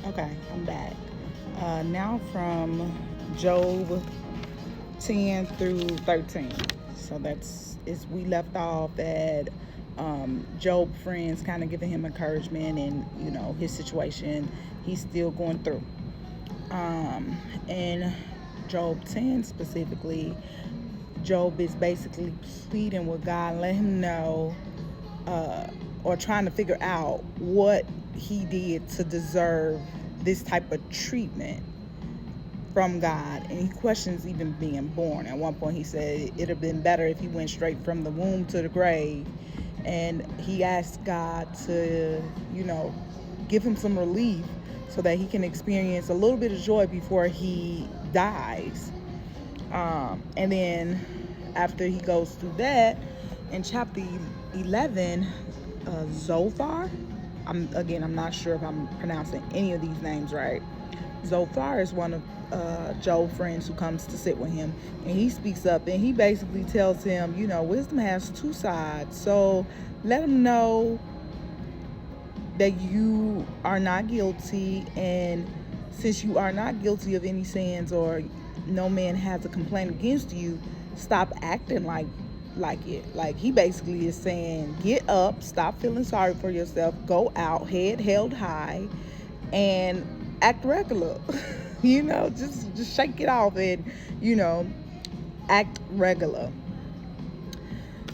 Okay, I'm back. Now from Job 10 through 13. So that's is we left off at Job friends kind of giving him encouragement and his situation he's still going through. In Job 10 specifically, Job is basically pleading with God, let him know, or trying to figure out what he did to deserve this type of treatment from God. And he questions even being born. At one point he said it'd have been better if he went straight from the womb to the grave. And he asked God to, give him some relief so that he can experience a little bit of joy before he dies. And then after he goes through that, in chapter 11, Zophar, I'm not sure if I'm pronouncing any of these names right. Zophar is one of Job's friends who comes to sit with him, and he speaks up and he basically tells him, wisdom has two sides. So let him know that you are not guilty, and since you are not guilty of any sins or no man has a complaint against you, stop acting like it. Like he basically is saying, get up, stop feeling sorry for yourself, go out, head held high, and act regular. Just shake it off and act regular.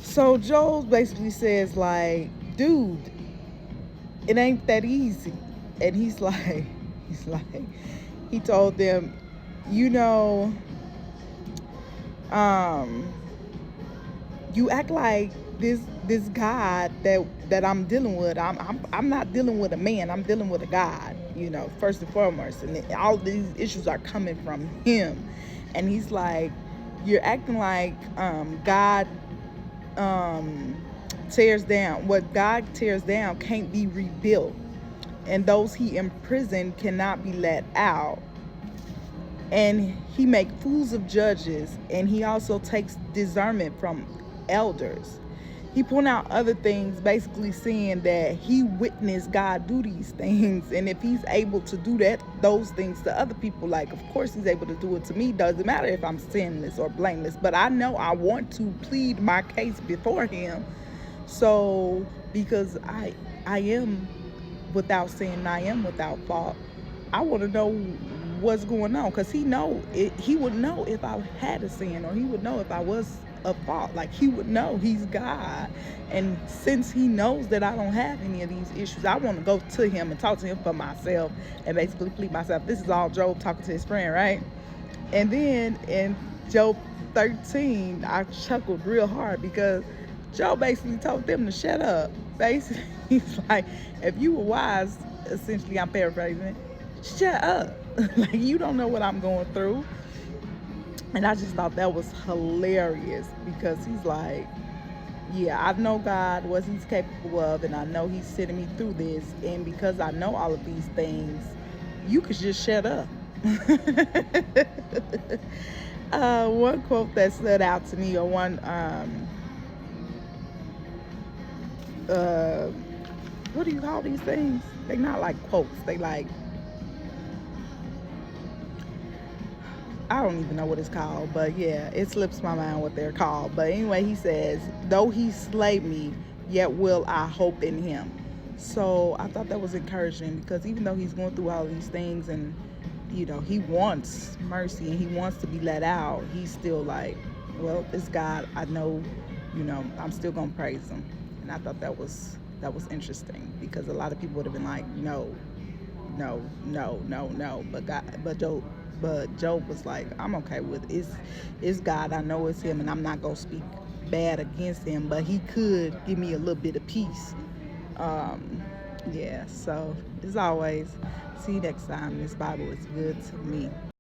So Joel basically says, like, dude, it ain't that easy. And he's like, he told them, you act like this God that I'm dealing with. I'm not dealing with a man. I'm dealing with a God. First and foremost, and all these issues are coming from him. And he's like, you're acting like God tears down. What God tears down can't be rebuilt, and those he imprisoned cannot be let out. And he make fools of judges, and he also takes discernment from elders. He point out other things, basically saying that he witnessed God do these things, and if he's able to do those things to other people, like, of course he's able to do it to me. Doesn't matter if I'm sinless or blameless, but I know I want to plead my case before him. So because I am without sin, I am without fault, I want to know what's going on, because he would know if I had a sin, or he would know if I was a fault. Like, he would know. He's God, and since he knows that I don't have any of these issues, I want to go to him and talk to him for myself and basically plead myself. This is all Job talking to his friend, right? And then in Job 13, I chuckled real hard because Job basically told them to shut up. Basically, he's like, if you were wise, essentially, I'm paraphrasing, shut up. Like, you don't know what I'm going through. And I just thought that was hilarious, because he's like, yeah, I know God, what he's capable of, and I know he's sending me through this, and because I know all of these things, you could just shut up. One quote that stood out to me, or one what do you call these things? They're not like quotes, they like, I don't even know what it's called, but yeah, it slips my mind what they're called. But anyway, he says, though he slay me, yet will I hope in him. So I thought that was encouraging, because even though he's going through all these things, and he wants mercy and he wants to be let out, he's still like, well, it's God, I know, I'm still gonna praise him. And I thought that was interesting, because a lot of people would have been like, no, but Job was like, I'm okay with it. It's God, I know it's him, and I'm not gonna speak bad against him, but he could give me a little bit of peace. Yeah, so as always, see you next time. This Bible is good to me.